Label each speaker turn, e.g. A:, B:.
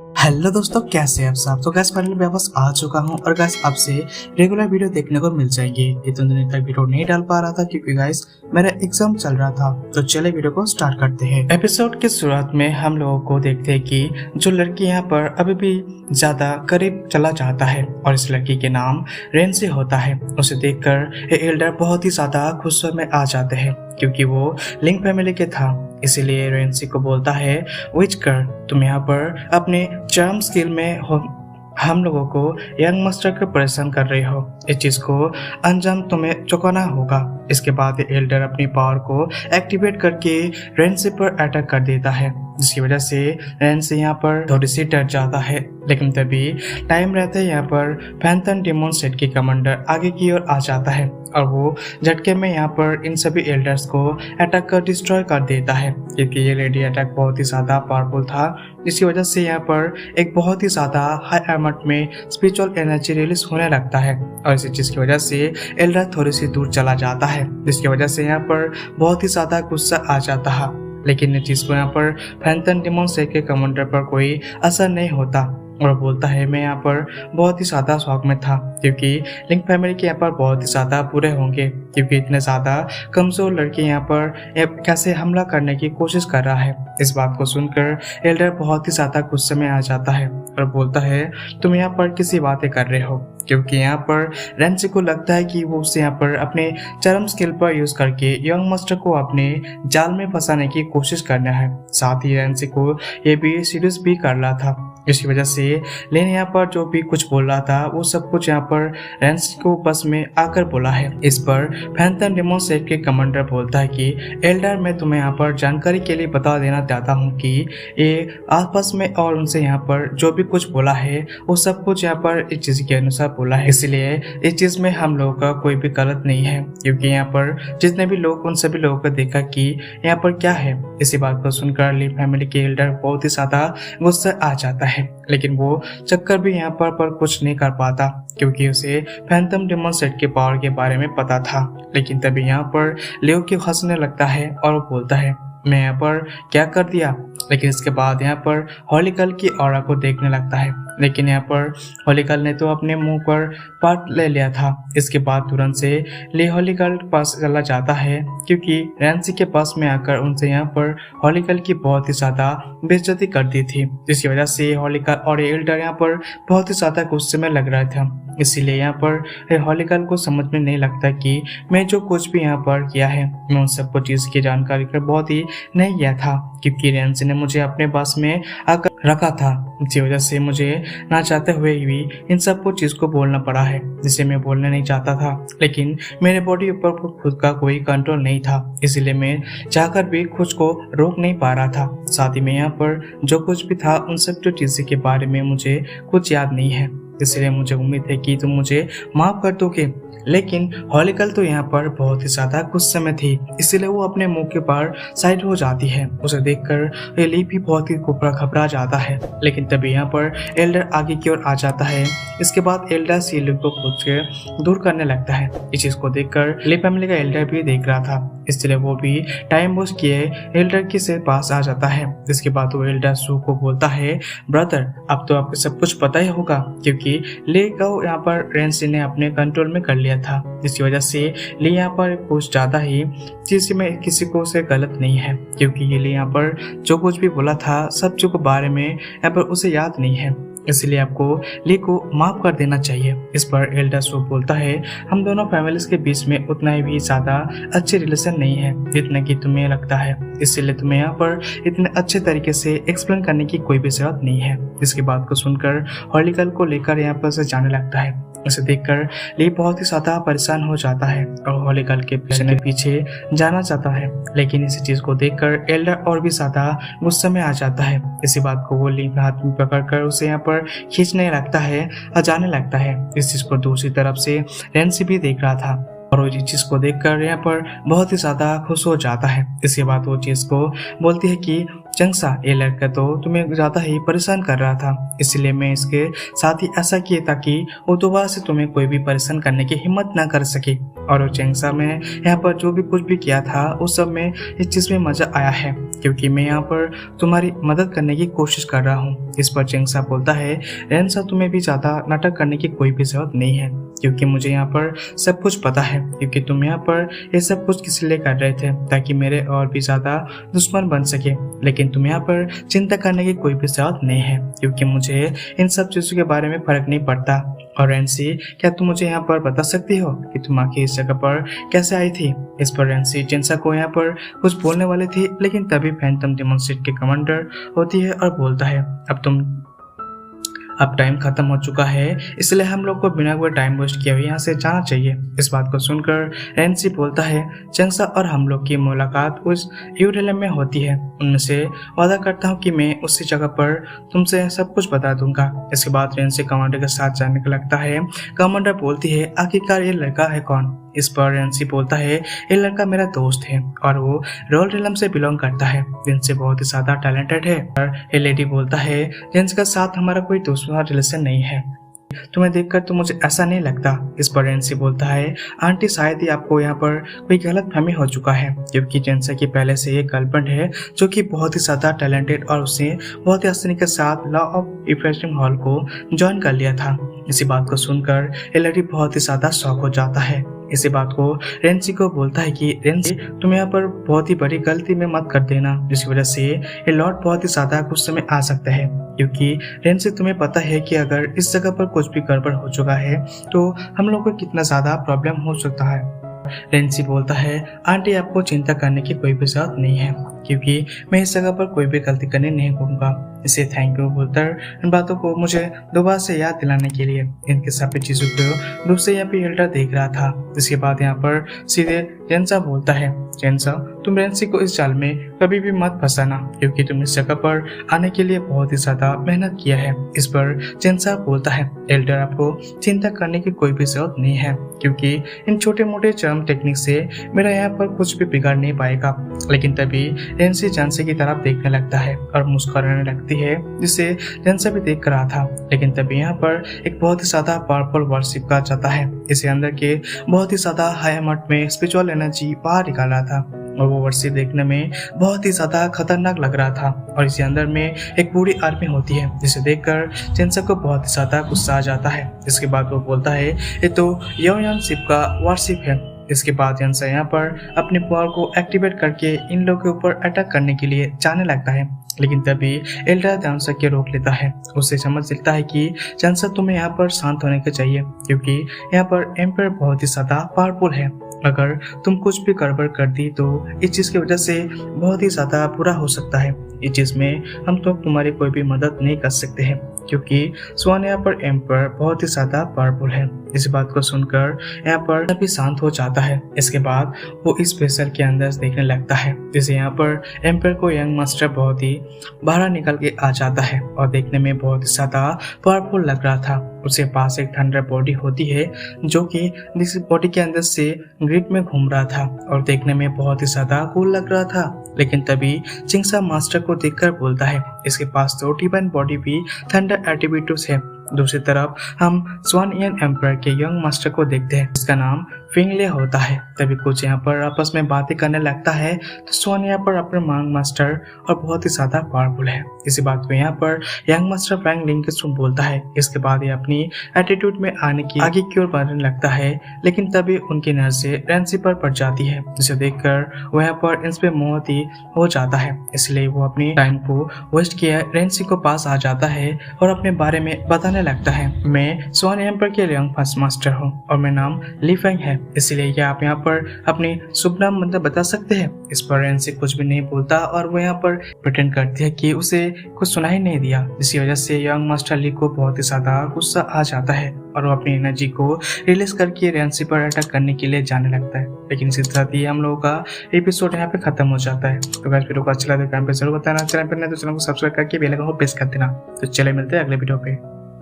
A: Hello दोस्तों, कैसे हैं आप सब। तो गैस फाइनली मैं वापस आ चुका हूं और गैस आपसे रेगुलर वीडियो देखने को मिल जाएंगे। ये तो दिन तक वीडियो नहीं डाल पा रहा था क्योंकि गैस मेरा एग्जाम चल रहा था। तो चले वीडियो को स्टार्ट करते हैं। एपिसोड के शुरुआत में हम लोगों को देखते हैं कि जो लड़की यहाँ पर अभी भी ज्यादा करीब चला चाहता है और इस लड़की के नाम रेंसी होता है। उसे देखकर एल्डर बहुत ही ज्यादा गुस्से में आ जाते हैं क्योंकि वो लिंक फैमिली के था। इसीलिए रेंसी को बोलता है, विचकर तुम यहाँ पर अपने चार्म स्किल में हम लोगों को यंग मास्टर को परेशान कर रहे हो। इस चीज को अंजाम तुम्हें चुकाना होगा। इसके बाद एल्डर अपनी पावर को एक्टिवेट करके रेंसी पर अटैक कर देता है, जिसकी वजह से रेंसी यहाँ पर थोड़ी सी डर जाता है। लेकिन तभी टाइम रहते यहाँ पर फैंथन डेमन सेट के कमांडर आगे की ओर आ जाता है और वो झटके में यहाँ पर इन सभी एल्डर्स को अटैक कर डिस्ट्रॉय कर देता है क्योंकि ये लेडी अटैक बहुत ही ज्यादा पावरफुल था, जिसकी वजह से यहाँ पर एक बहुत ही ज्यादा हाई अमाउंट में स्पिरिचुअल एनर्जी रिलीज होने लगता है और इसी चीज की वजह से एल्डर थोड़ी सी दूर चला जाता है, जिसकी वजह से यहाँ पर बहुत ही ज्यादा गुस्सा आ जाता है। लेकिन इस चीज को यहाँ पर फैंथन डेमन सेट के कमांडर पर कोई असर नहीं होता और बोलता है, मैं यहाँ पर बहुत ही ज्यादा शौक में था क्योंकि लिंक फैमिली के यहाँ पर बहुत ही ज्यादा बुरे होंगे क्योंकि इतने ज्यादा कमजोर लड़के यहाँ पर कैसे हमला करने की कोशिश कर रहा है। इस बात को सुनकर एल्डर बहुत ही ज्यादा गुस्से में आ जाता है और बोलता है, तुम यहाँ पर किसी बातें कर रहे हो, क्योंकि यहाँ पर रेंसी को लगता है कि वो उसे यहाँ पर अपने चरम स्किल पर यूज करके यंग मास्टर को अपने जाल में फंसाने की कोशिश करना है। साथ ही रेंसी को ये भी सीरियस भी कर रहा था। इसी वजह से लेन यहाँ पर जो भी कुछ बोल रहा था वो सब कुछ यहाँ पर रेंसी को बस में आकर बोला है। इस पर फैंथन डेमन सेट के कमांडर बोलता है कि एल्डर, मैं तुम्हें यहाँ पर जानकारी के लिए बता देना चाहता हूँ कि ये आपस में और उनसे यहाँ पर जो भी कुछ बोला है वो सब कुछ यहाँ पर इस चीज के अनुसार बोला है। इसलिए इस चीज में हम लोगों का कोई भी गलत नहीं है क्योंकि यहाँ पर जितने भी लोग उन सभी लोगों को देखा कि यहाँ पर क्या है। इसी बात को सुनकर ली फैमिली के एल्डर बहुत ही ज्यादा गुस्सा आ जाता है, लेकिन वो चक्कर भी यहाँ पर कुछ नहीं कर पाता क्योंकि उसे फैंथम डेमन सेट के पावर के बारे में पता था। लेकिन तभी यहाँ पर लियो की हंसने लगता है और वो बोलता है, मैं यहाँ पर क्या कर दिया। लेकिन इसके बाद यहाँ पर हॉलिकल की ऑरा को देखने लगता है, लेकिन यहाँ पर हॉलिकल ने तो अपने मुंह पर पार्ट ले लिया था। इसके बाद तुरंत से ले हॉलिकल के पास चला जाता है क्योंकि रेंसी के पास में आकर उनसे यहाँ पर हॉलिकल की बहुत ही ज्यादा बेइज्जती कर दी थी, जिसकी वजह से हॉलिकल और एल्डर यहाँ पर बहुत ही ज्यादा गुस्से में लग रहा था। इसीलिए यहाँ पर हॉलिकल को समझ में नहीं लगता कि मैं जो कुछ भी यहाँ पर किया है मैं उन सबको चीज की जानकारी कर बहुत ही नहीं किया था क्योंकि रेंसी ने मुझे अपने पास में आकर रखा था, इसी वजह से मुझे ना चाहते हुए भी इन सबको चीज को बोलना पड़ा है जिसे मैं बोलना नहीं चाहता था। लेकिन मेरे बॉडी ऊपर खुद का कोई कंट्रोल नहीं था, इसीलिए मैं चाहकर भी खुद को रोक नहीं पा रहा था। साथ ही में यहाँ पर जो कुछ भी था उन सब चीजों के बारे में मुझे कुछ याद नहीं है, इसलिए मुझे उम्मीद है कि तुम मुझे माफ कर दोगे। लेकिन हॉलिकल तो यहाँ पर बहुत ही ज्यादा गुस्से में थी, इसीलिए वो अपने मुंह के पार साइड हो जाती है। उसे देखकर एली भी बहुत ही घबरा जाता है। लेकिन तभी यहाँ पर एल्डर आगे की ओर आ जाता है। इसके बाद एल्डर सीलू को खुद से दूर करने लगता है। इस चीज को देखकर ली फैमिली का एल्डर भी देख रहा था, इसलिए वो भी टाइम वेस्ट किए एल्डर के से पास आ जाता है। इसके बाद वो एल्डर सू को बोलता है, ब्रदर अब तो आपको सब कुछ पता ही होगा क्योंकि ले को यहाँ पर रेंसी ने अपने कंट्रोल में कर लिया था, जिसकी वजह से ले यहाँ पर कुछ ज्यादा ही चीज में किसी को से गलत नहीं है क्योंकि ये ले यहाँ पर जो कुछ भी बोला था सब चीज के बारे में यहाँ पर उसे याद नहीं है, इसलिए आपको ली को माफ कर देना चाहिए। इस पर एल्डर सो बोलता है, हम दोनों फैमिलीज के बीच में उतना ही भी ज्यादा अच्छे रिलेशन नहीं है जितना कि तुम्हें लगता है, इसलिए तुम्हें यहाँ पर इतने अच्छे तरीके से एक्सप्लेन करने की कोई भी जरूरत नहीं है। इसकी बात को सुनकर हॉलिकल को लेकर यहाँ पर से जाने लगता है। उसे देखकर ली बहुत ही ज्यादा परेशान हो जाता है और हॉलिकल के पीछे जाना चाहता है, लेकिन इसी चीज को देखकर एल्डर और भी ज्यादा गुस्से में आ जाता है। इसी बात को वो ली हाथ में पकड़कर उसे यहाँ पर खींचने लगता है और जाने लगता है। इस चीज को दूसरी तरफ से रेंसी भी देख रहा था और वो चीज को देखकर यहाँ पर बहुत ही ज्यादा खुश हो जाता है। इसके बाद वो चीज को बोलती है कि चंगसा, ये लड़का तो तुम्हें ज्यादा ही परेशान कर रहा था, इसलिए मैं इसके साथ ही ऐसा किया ताकि वो दोबारा से तुम्हें कोई भी परेशान करने की हिम्मत ना कर सके। और चंगसा, मैं यहाँ पर जो भी कुछ भी किया था उस सब में इस चीज में मजा आया है, क्योंकि मैं यहाँ पर तुम्हारी मदद करने की कोशिश कर रहा हूँ। इस पर चंगसा बोलता है, रेंसा, तुम्हें भी ज्यादा नाटक करने की कोई भी जरूरत नहीं है, क्योंकि मुझे यहाँ पर सब कुछ पता है, क्योंकि तुम यहाँ पर ये सब कुछ किस लिए कर रहे थे, ताकि मेरे और भी ज्यादा दुश्मन बन सके। लेकिन तुम यहाँ पर चिंता करने की कोई भी जरूरत नहीं है, क्योंकि मुझे इन सब चीजों के बारे में फर्क नहीं पड़ता। और रेंसी, क्या तुम मुझे यहाँ पर बता सकती हो कि तुम आखिर इस जगह पर कैसे आई थी? इस पर रेंसी चेंसा को यहाँ पर कुछ बोलने वाली थी, लेकिन तभी फैंटम डेमोन्स्ट्रेट के कमांडर होती है और बोलता है, अब टाइम खत्म हो चुका है, इसलिए हम लोग को बिना कोई टाइम वेस्ट किए हुए यहाँ से जाना चाहिए। इस बात को सुनकर रेंसी बोलता है, चंगसा और हम लोग की मुलाकात उस यूरेलम में होती है, उनमें से वादा करता हूँ कि मैं उसी जगह पर तुमसे सब कुछ बता दूंगा। इसके बाद रेंसी कमांडर के साथ जाने का लगता है। कमांडर बोलती है, आखिरकार ये लड़का है कौन? इस पर रेंसी बोलता है, ये लड़का मेरा दोस्त है और वो रोल रिलम से बिलोंग करता है, जिनसे बहुत ही ज्यादा टैलेंटेड है। और ये लेडी बोलता है, जिनके साथ हमारा कोई दूसरा रिलेशन नहीं है, तुम्हें देखकर तो मुझे ऐसा नहीं लगता। इस पर रेंसी बोलता है, आंटी, शायद ही आपको यहाँ पर कोई गलत फहमी हो चुका है, क्योंकि जेंसा की पहले से एक गर्लफ्रेंड है जो कि बहुत ही ज्यादा टैलेंटेड और उसने बहुत ही आसानी के साथ लॉ ऑफ इफ्रेशन हॉल को ज्वाइन कर लिया था। इसी बात को सुनकर एलडी बहुत ही ज्यादा शॉक हो जाता है। इसी बात को रेंसी को बोलता है कि रेंसी, तुम यहाँ पर बहुत ही बड़ी गलती में मत कर देना, जिसकी वजह से ये लॉर्ड बहुत ही ज्यादा गुस्से में आ सकता है, क्योंकि रेंसी, तुम्हें पता है कि अगर इस जगह पर कुछ भी गड़बड़ हो चुका है तो हम लोग को कितना ज्यादा प्रॉब्लम हो सकता है। रेंसी बोलता है, आंटी, आपको चिंता करने की कोई भी जरूरत नहीं है, क्योंकि मैं इस जगह पर कोई भी गलती करने नहीं दूंगा। इसे थैंक यू बोलकर इन बातों को मुझे दोबारा से याद दिलाने के लिए। इनके सभी चीजों को दूर से यहाँ पे एल्डर देख रहा था। इसके बाद यहाँ पर सीधे जेंसा बोलता है, जेंसा, तुम रेंसी को इस जाल में कभी भी मत फंसाना, क्योंकि तुम इस जगह पर आने के लिए बहुत ही ज्यादा मेहनत किया है। इस पर जेंसा बोलता है, एल्डर, आपको चिंता करने की कोई भी जरूरत नहीं है, क्योंकि इन छोटे मोटे चर्म टेक्निक से मेरा यहाँ पर कुछ भी बिगाड़ नहीं पाएगा। लेकिन तभी रेंसी जेंसा की तरफ देखने लगता है और मुस्कुराने लगती है, जिसे जेंसा भी देख कर रहा था। लेकिन तभी यहाँ पर एक बहुत ही ज्यादा पावरफुल वर्शिप का जाता है। इसे अंदर के बहुत ही ज्यादा हाई अमाउंट में स्पिरिचुअल एनर्जी बाहर निकाल रहा था और वो वर्शिप देखने में बहुत ही ज्यादा खतरनाक लग रहा था। और इसी अंदर में एक पूरी आर्मी होती है, जिसे देखकर जेंसा को बहुत ही ज्यादा गुस्सा आ जाता है। इसके बाद वो बोलता है, ये तो योयान शिप का वर्शिप है। इसके बाद जेंसा यहाँ पर अपने पावर को एक्टिवेट करके इन लोगों के ऊपर अटैक करने के लिए जाने लगता है। लेकिन तभी एल्डर जेंसा के रोक लेता है। उससे समझ लेता है कि जेंसा, तुम्हें यहाँ पर शांत होने के चाहिए, क्योंकि यहाँ पर एम्पायर बहुत ही ज्यादा पावरफुल है। अगर तुम कुछ भी गड़बड़ कर दी तो इस चीज की वजह से बहुत ही ज्यादा बुरा हो सकता है। इस चीज में हम तो तुम्हारी कोई भी मदद नहीं कर सकते हैं, क्योंकि स्वान यहाँ पर एम्पायर बहुत ही ज्यादा पावरफुल है। इस बात को सुनकर यहाँ पर सभी शांत हो जाता है। इसके बाद वो इस वेसल के अंदर देखने लगता है, जिसे यहाँ पर एम्पायर को यंग मास्टर बहुत ही बाहर निकल के आ जाता है और देखने में बहुत ही ज्यादा पावरफुल लग रहा था। उसके पास एक थंडर बॉडी होती है, जो कि जिस बॉडी के अंदर से ग्रिड में घूम रहा था और देखने में बहुत ही ज्यादा कूल लग रहा था। लेकिन तभी चिंगसा मास्टर को देखकर बोलता है, इसके पास तो डिवाइन बॉडी भी थंडर एट्रीब्यूट्स है। दूसरी तरफ हम स्वानियन एम्पायर के यंग मास्टर को देखते हैं, जिसका नाम फिंगले होता है। तभी कुछ यहाँ पर आपस में बातें करने लगता है तो स्वान यहाँ पर अपने यंग मास्टर और बहुत ही ज्यादा पावरफुल है। इसी बात को यहाँ पर यंग मास्टर फ्रैंक लिंकस्टोन बोलता है। इसके बाद ये अपनी एटीट्यूड में आने की आगे की ओर बढ़ने लगता है, लेकिन तभी उनकी नजर रेंसी पर पड़ जाती है, जिसे देखकर वो यहाँ पर इस पे मोहित हो जाता है। इसलिए वो अपनी टाइम को वेस्ट किया रेंसी को पास आ जाता है और अपने बारे में बताने लगता है, मैं स्वान एम्पायर के यंग फर्स्ट मास्टर हूँ और मेरा नाम ली फेंग है। इसलिए क्या आप यहाँ पर अपनी शुभ नाम मतलब बता सकते हैं? इस पर रेंसी कुछ भी नहीं बोलता और वो यहाँ पर प्रिटेंड करती है कि उसे कुछ सुना ही नहीं दिया, जिसकी वजह से यंग मास्टर ली को बहुत ही ज्यादा गुस्सा आ जाता है और वो अपनी एनर्जी को रिलीज करके रेंसी पर अटैक करने के लिए जाने लगता है। लेकिन इसी साथ ही हम लोगों का एपिसोड यहाँ पे खत्म हो जाता है। तो गाइस, वीडियो को अच्छा लगा तो कमेंट पे जरूर बताना, चैनल पर नहीं तो चैनल को सब्सक्राइब करके बेल आइकन को प्रेस कर देना। तो चले मिलते हैं अगले वीडियो पे।